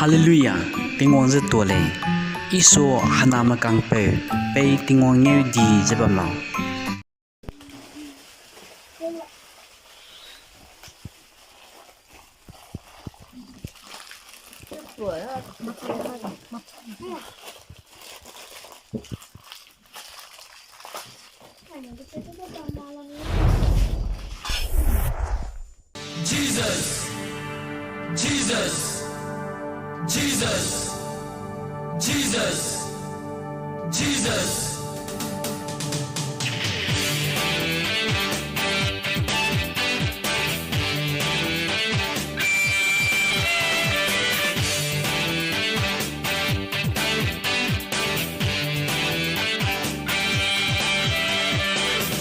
Hallelujah, tingong zet to le. Isua hename khangpeu, pei tingong ngeu di jebamau. Jesus, Jesus, Jesus, Jesus, Jesus.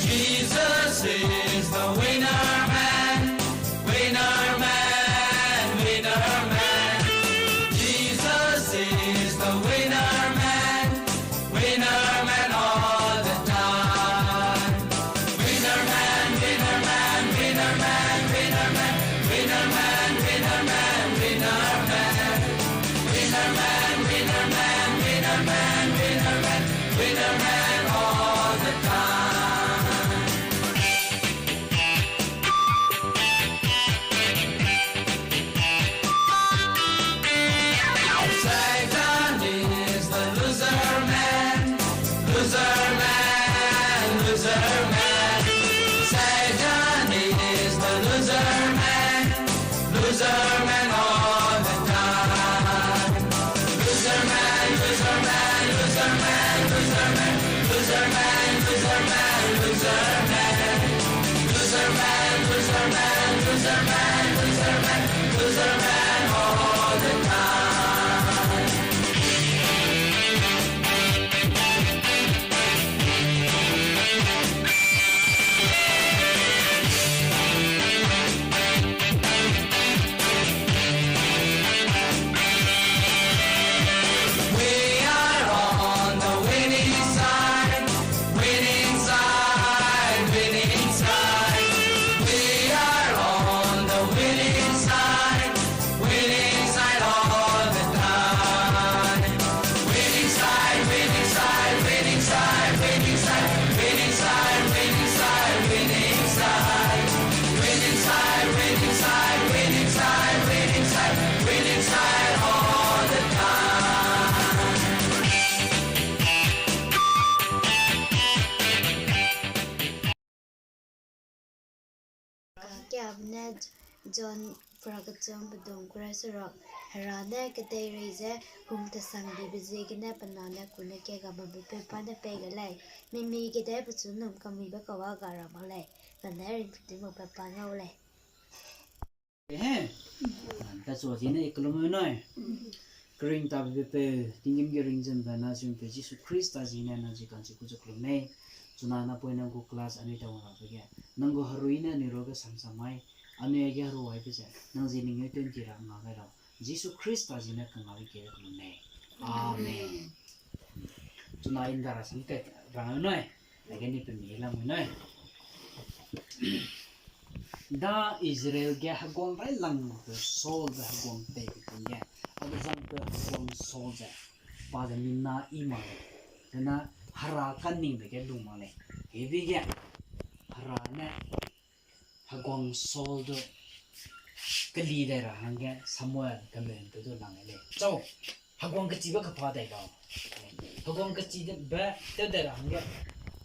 Jesus is the winner man, winner man, winner man. Jesus is the winner man, winner man all the time. Winner man, winner man, winner man, winner man, winner man, winner man, winner man. Winner man, winner man, winner man, winner man, winner man all the time. Satan is the loser man, loser man, loser man. Satan is the loser man all the time. Loser man, loser man, loser man, loser man, loser man, loser man, loser man. Loser man, loser man, loser man, loser man, loser man all the time. We are on the winning side, winning side, winning side. We are on the winning side all the time. Winning side, winning side, winning side, winning side, winning side, winning side, winning side. Winning side, winning side, winning side, winning side, winning side all the time. Cabinet John Fragatum Badum Grassrock Harana Katerese whom the Sangi Bizigina Banana Kunake Gababu Pana Pegale Mimi Gedebutunum Kamiba Garamale and there in Timo Papanole. That's what in a column. Green Tabipe, Tingim Gerings and Banasium Jesus Christ as in energy consequence of Clume, Sunana Poinago class and it one of again. Nango Haruina, Niroga Samsamai, Anuaga Ruipes, Nanzini 20 Ramagado. Jesus Christ as in a Kanavike Clume. Amen. Tonight in the Rasmite Ranoi, again it me Lamunoi. Da Israel get Hagon by Lang, the soul the Hagon baby. Example from soldier, Father Mina Imale, then Hara Canning the Gedumale. He began Harane Hagong soldier, the leader, Hanga, Samuel, Kamen to do Langale. So, Hagong Katiba Padego. Hagong Kati bear the Hanga,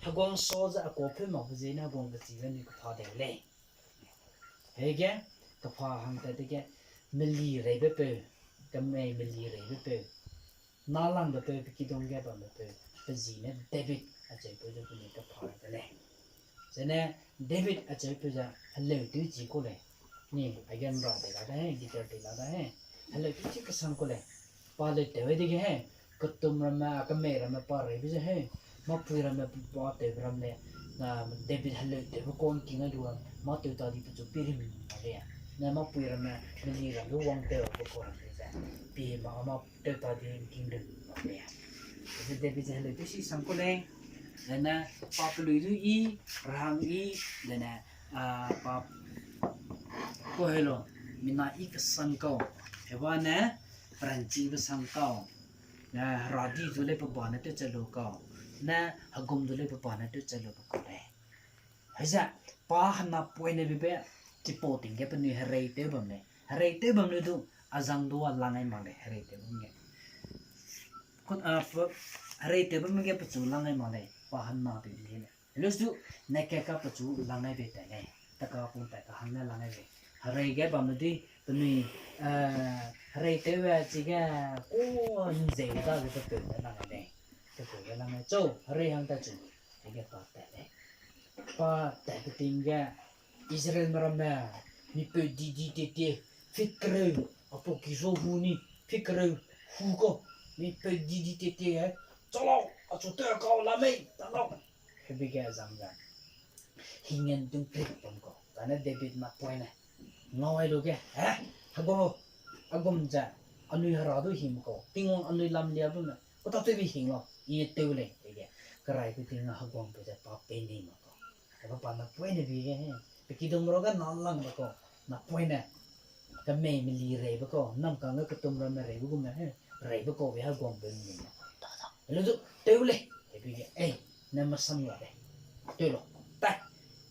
Hagong soldier a copim of Zena Bongativan Padele. Again, Kapa Hunter again, Millie Rebepe. May Millie Repe. Nalang the Peki don't get on the Pezina, David at a put a part of the leg. Then David at a pizza, hello, do you call it? Nay, again, brought the other hand, did the other hand. Hello, you take a sankole. Pilot the wedding hand, cut to Rama, Kamera, a party with a hand. Mopura, a bought the Ramle. David hello, the Rocon King and one, Matu Tadi to Pirim. Namapurama, Milira, who won't tell before be Mama Teta Kingdom. The David hello, this is Sankole, then Papulu E, Rang E, then Pap Kohelo, Mina Ik Sanko, Ewana, branchi ba sang cao na radi tu le pa bana te chalo cao na hagum tu le pa bana te chalo ba ko le haja pa hana poine bi be ti po ting ge pa ni harei te bam ne du azang du langai ma le harei te bam ge kot a harei te bam ge pa chu langai ma le pa hana bi ni le lu su na ke ka pa chu langai be te ne ta ka pun ta ka hang na langai be harei ge bam di pa ni harei te wa chi ga ko ze da ge ta pe na ga ne te ko ge langai chou harei hang ta chu ge pa ta le pa ta ke ting ge Israel marama ni pe di te fikre apo ki zo hu ni fikre hu ko ni pe di te chalo acho te ka la me ta lo he bi ga zam ga hingen tung pek pom ko ta na David na point na ngoi lo ge ha hago agom ja anui hara do him ko tingon anui lam lia bu na ko ta te bi hing lo ye te le ge krai ku ting hagom pe ja pa pe ni ma ko ka pa na point ne bi ge he ki dong ro ga nan lang ba ko na point na ka me mi li re ba ko nam ka nga ka tum ra me re bu ma he re ba ko we ha gom be ni ma ta ta lo du te le e bi ge na ma sam la de te lo ta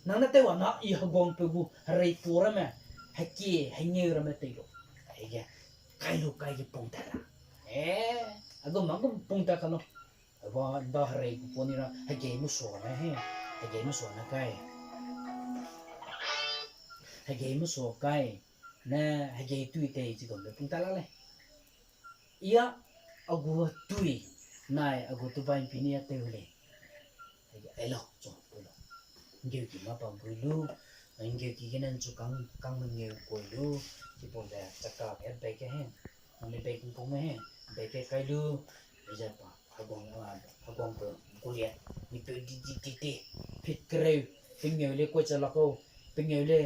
na na te wa na I ha gom pe bu re pu ra me ha ki ha nge ra me te lo e ge kai lo kai ge pong ta la agom ma gom pong ta ka lo ba da re ku po ni ra ha ge mu so na he ha ge mu so na kai hage mu so kai na hage tui te ji gom le pung ta la le ia agu tui nai agu tu bain pi ni te le hage elo cho lo nge ki ma pa bu lu nge ki gen chu kang nge ko lu ti pon da cha ka ke be ke he ni be ku pong me he be ke kai lu ja pa hagong pe ku ye ni pe di fit kre pinge le ko cha la ko pinge le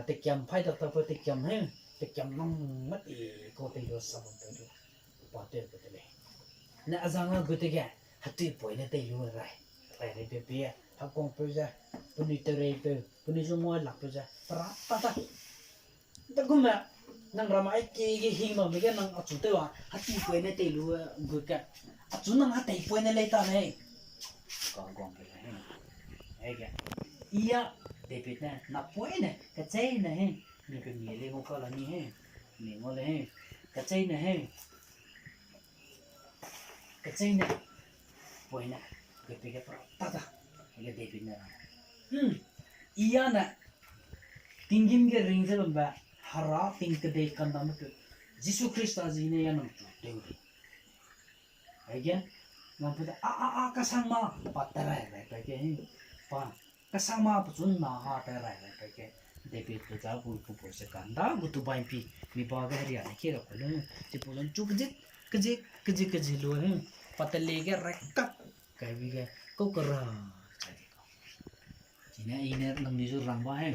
te kiam phai ta te kiam he te kiam nong mat I ko te yo sa mon te pa te ko te le na azanga go te ga hati poi ne te yo rai re pe ha kong pe ja puni te re pe puni jo mo la pe ja pra ta ta gu ma nang ra mai ke ge hi ma me ga nang a chu te wa hati poi ne te lu go ka a chu nang ha te poi ne le ta ne kong pe he ga ia David na poi ne ka chei na he ni pe mi le ngo ka la ni he ni ngo le he ka chei na he ka chei na poi na ke pe ke pra ta ta ke David na ia na tingim ge ring se ba hara ting ke de kan dam ke Jesus Christ ji ne ya nang chu te ri again nang pe a ka sang ma pa ta ra pe ke he pa kasang ma pun na ha ta rai rai ke David ko ja bu pu se kan da gu tu bai pi mi ba ga ri ya ke ro ko le ti pu lon chu ke ji lo he patale ge rek kap ka bi ge ko ka ra cha di ko ji na ine nang ni ju rang ba he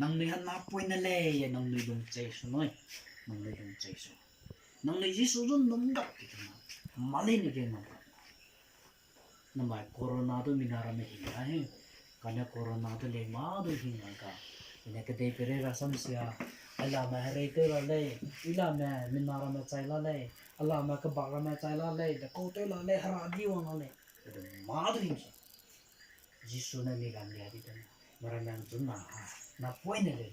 nang ni han na poi na le ya nang ni dong che su noi nang ni dong che su nang ni ji su ju nong ga ki ma le ni ge na ba corona do mi na ra me hi na he Karena corona tu le ma do hinga ka ina ke de pere rasam sia ala ma re te la le ila ma minara ma chai la le ala ma ka ba ma chai la le de ko te la le hara di wa le ma do hinga jisu na mi gam ya di ta mara na tu na poi ne le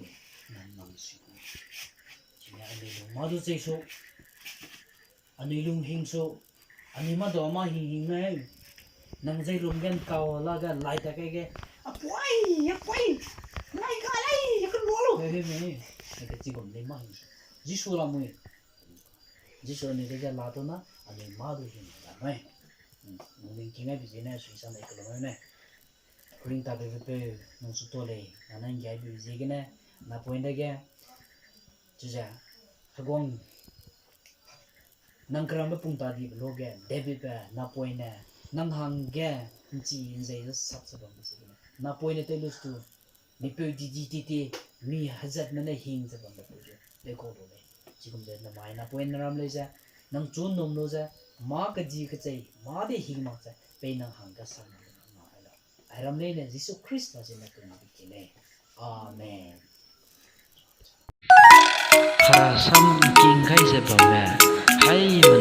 na nam si ina ale ma do se so ani lung hing so ani ma do ma hing ne nang zai lung gen kau la ga lai ta ke Apoi, lai ka lai, ya kan bolu. Me, ke ci gom le ma. Jisu la mu. Jisu ni de la to na, ani ma do hin da mai. Ni ki na bi na su sa ne ko ne. Ring ta be no su to le, na ngai bi ji ge na point de ge. Ji ja. Hagong nang kram ba pung ta di lo ge, David ba na point na. Nang hang ge, ji in zai sap sa ba ji. Na poi ne te lu stu ni pe di mi hazat na ne hing za bang ko je le ko do le ji kum de na mai na poi na ram le ja nang chun nom lo ja ma ka ji ka chai ma de hing ma cha pe nang hang ka sam na la ai ram le ne Jesus Christ na je na ko ni ki ne amen khara sam king khai se ba hay mà